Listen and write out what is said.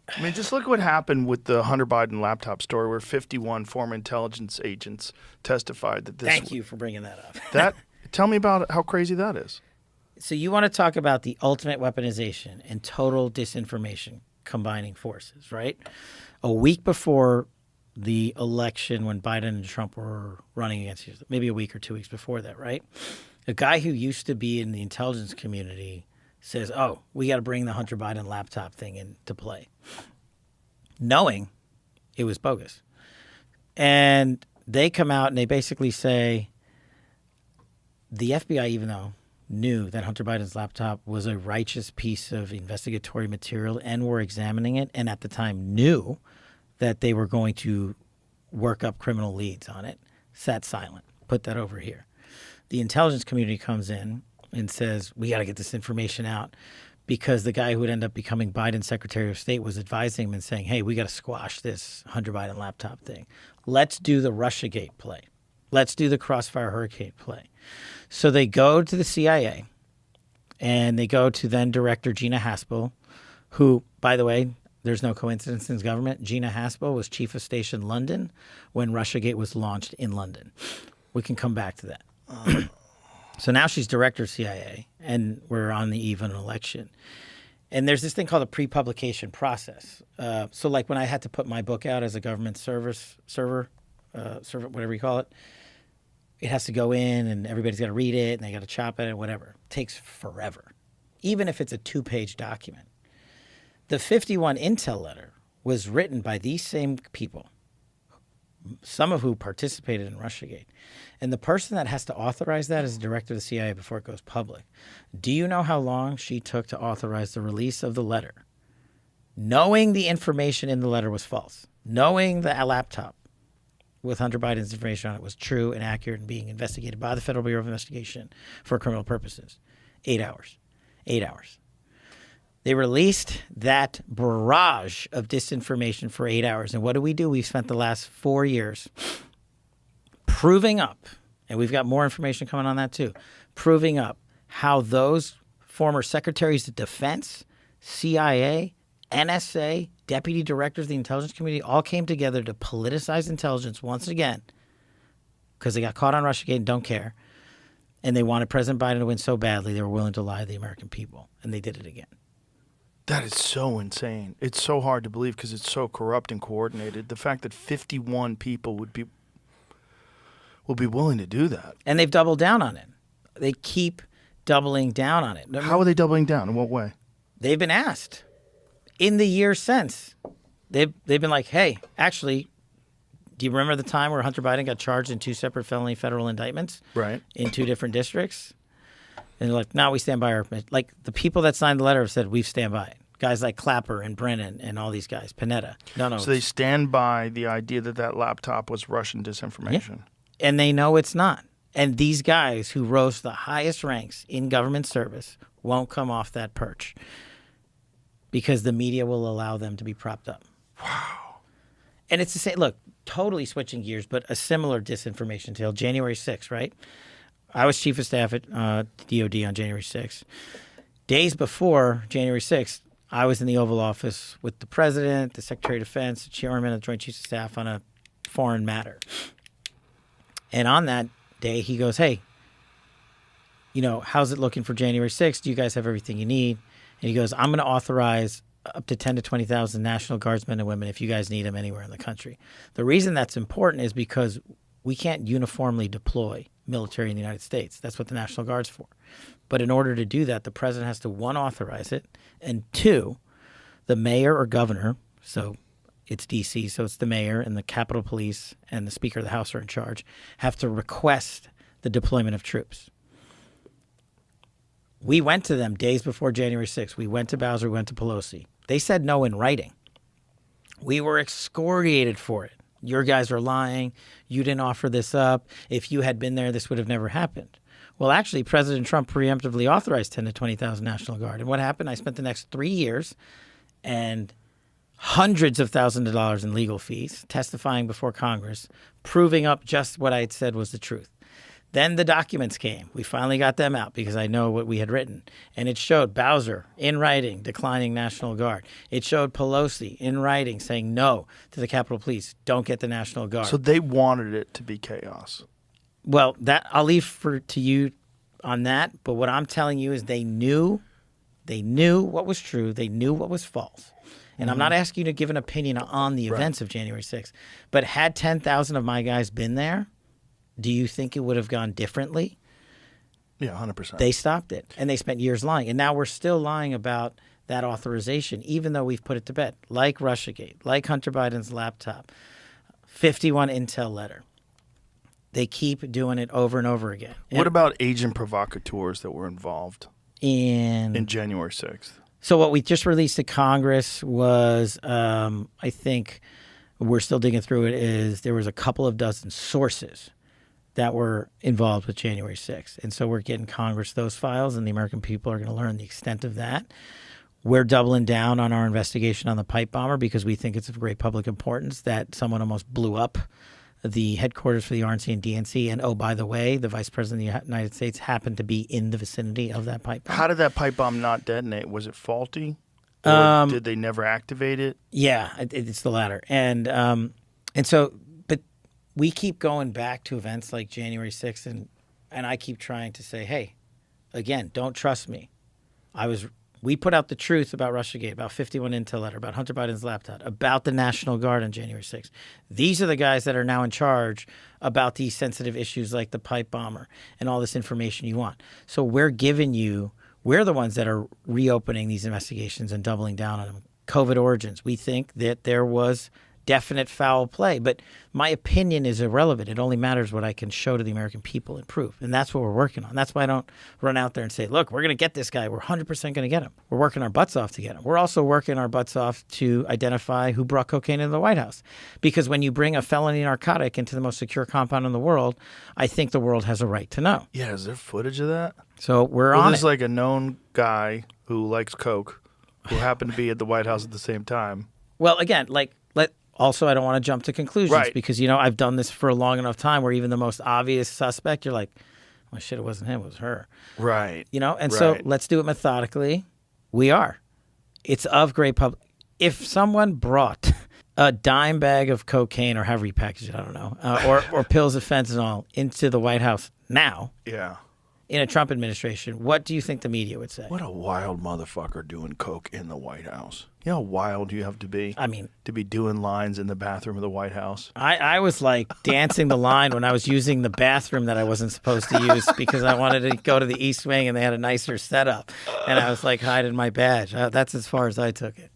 I mean, just look what happened with the Hunter Biden laptop story, where 51 former intelligence agents testified that this. Thank you for bringing that up. Tell me about how crazy that is. So you want to talk about the ultimate weaponization and total disinformation combining forces, right? A week before the election, when Biden and Trump were running against each other, maybe a week or 2 weeks before that, right? A guy who used to be in the intelligence community says, oh, we got to bring the Hunter Biden laptop thing into play, knowing it was bogus. And they come out and they basically say the FBI, even though knew that Hunter Biden's laptop was a righteous piece of investigatory material and were examining it, and at the time knew that they were going to work up criminal leads on it, sat silent, put that over here. The intelligence community comes in and says, we got to get this information out, because the guy who would end up becoming Biden's Secretary of State was advising him and saying, hey, we got to squash this Hunter Biden laptop thing. Let's do the Russiagate play. Let's do the Crossfire Hurricane play. So they go to the CIA and they go to then Director Gina Haspel, who, by the way, there's no coincidence in government. Gina Haspel was Chief of Station London when Russiagate was launched in London. We can come back to that. So now she's Director of CIA, and we're on the eve of an election. And there's this thing called a pre-publication process. So like when I had to put my book out as a government server, whatever you call it, it has to go in and everybody's got to read it and they got to chop it and whatever. It takes forever, even if it's a 2-page document. The 51 intel letter was written by these same people, some of who participated in Russiagate. And the person that has to authorize that is the director of the CIA before it goes public. Do you know how long she took to authorize the release of the letter? Knowing the information in the letter was false, knowing the laptop with Hunter Biden's information on it was true and accurate and being investigated by the Federal Bureau of Investigation for criminal purposes. 8 hours. 8 hours. They released that barrage of disinformation for 8 hours. And what do? We've spent the last 4 years proving up, and we've got more information coming on that too, proving up how those former secretaries of defense, CIA, NSA, deputy directors of the intelligence community all came together to politicize intelligence once again because they got caught on Russiagate and don't care. And they wanted President Biden to win so badly they were willing to lie to the American people. And they did it again. That is so insane. It's so hard to believe because it's so corrupt and coordinated. The fact that 51 people will be willing to do that. And they've doubled down on it. They keep doubling down on it. How are they doubling down? In what way? They've been asked in the years since. They've been like, hey, actually, do you remember the time where Hunter Biden got charged in 2 separate felony federal indictments? Right. In 2 different districts? And they're like, no, we stand by our... Like, the people that signed the letter have said, we stand by it. Guys like Clapper and Brennan and all these guys, Panetta. No. So they stand by the idea that that laptop was Russian disinformation. Yeah. And they know it's not. And these guys who rose to the highest ranks in government service won't come off that perch because the media will allow them to be propped up. Wow. And it's the same, look, totally switching gears, but a similar disinformation tale. January 6th, right? I was chief of staff at DOD on January 6th. Days before January 6th, I was in the Oval Office with the president, the Secretary of Defense, the chairman of the Joint Chiefs of Staff on a foreign matter. And on that day, he goes, hey, how's it looking for January 6th? Do you guys have everything you need? And he goes, I'm going to authorize up to 10 to 20,000 National Guardsmen and women if you guys need them anywhere in the country. The reason that's important is because we can't uniformly deploy military in the United States. That's what the National Guard's for. But in order to do that, the president has to, 1, authorize it, and 2, the mayor or governor, so it's D.C., so it's the mayor and the Capitol Police and the Speaker of the House are in charge, have to request the deployment of troops. We went to them days before January 6th. We went to Bowser, we went to Pelosi. They said no in writing. We were excoriated for it. Your guys are lying. You didn't offer this up. If you had been there, this would have never happened. Well, actually, President Trump preemptively authorized 10 to 20,000 National Guard. And what happened? I spent the next 3 years and hundreds of thousands of dollars in legal fees testifying before Congress, proving up just what I had said was the truth. Then the documents came. We finally got them out because I know what we had written. And it showed Bowser in writing declining National Guard. It showed Pelosi in writing saying no to the Capitol Police. Don't get the National Guard. So they wanted it to be chaos. Well, that I'll leave to you on that. But what I'm telling you is they knew what was true. They knew what was false. And I'm not asking you to give an opinion on the events of January 6th. But had 10,000 of my guys been there, do you think it would have gone differently? Yeah, 100%. They stopped it, and they spent years lying. And now we're still lying about that authorization, even though we've put it to bed, like Russiagate, like Hunter Biden's laptop, 51 intel letter. They keep doing it over and over again. What about agent provocateurs that were involved in January 6th? So what we just released to Congress was, I think we're still digging through it, is there was a couple of dozen sources that were involved with January 6th. And so we're getting Congress those files, and the American people are going to learn the extent of that. We're doubling down on our investigation on the pipe bomber because we think it's of great public importance that someone almost blew up the headquarters for the RNC and DNC. And, oh, by the way, the Vice President of the United States happened to be in the vicinity of that pipe bomb. How did that pipe bomb not detonate? Was it faulty? Or did they never activate it? Yeah, it's the latter. And so, but we keep going back to events like January 6th, and I keep trying to say, hey, again, don't trust me. We put out the truth about Russiagate, about 51 intel letter, about Hunter Biden's laptop, about the National Guard on January 6th. These are the guys that are now in charge about these sensitive issues like the pipe bomber and all this information you want. So we're the ones that are reopening these investigations and doubling down on them. COVID origins. We think that there was definite foul play, but my opinion is irrelevant. It only matters what I can show to the American people and prove. And that's what we're working on. That's why I don't run out there and say, look, we're going to get this guy. We're 100% going to get him. We're working our butts off to get him. We're also working our butts off to identify who brought cocaine into the White House. Because when you bring a felony narcotic into the most secure compound in the world, I think the world has a right to know. Yeah, is there footage of that? So we're on There's like a known guy who likes coke who happened to be at the White House at the same time. Well, again, also, I don't want to jump to conclusions because, I've done this for a long enough time where even the most obvious suspect, you're like, well, shit, it wasn't him, it was her. Right. So let's do it methodically. We are. It's of great public. If someone brought a dime bag of cocaine or however you package it, I don't know, or pills of fentanyl into the White House now. Yeah. In a Trump administration, what do you think the media would say? What a wild motherfucker doing coke in the White House. You know how wild you have to be? I mean, to be doing lines in the bathroom of the White House? I was like dancing the line when I was using the bathroom that I wasn't supposed to use because I wanted to go to the East Wing and they had a nicer setup. And I was like hiding my badge. That's as far as I took it.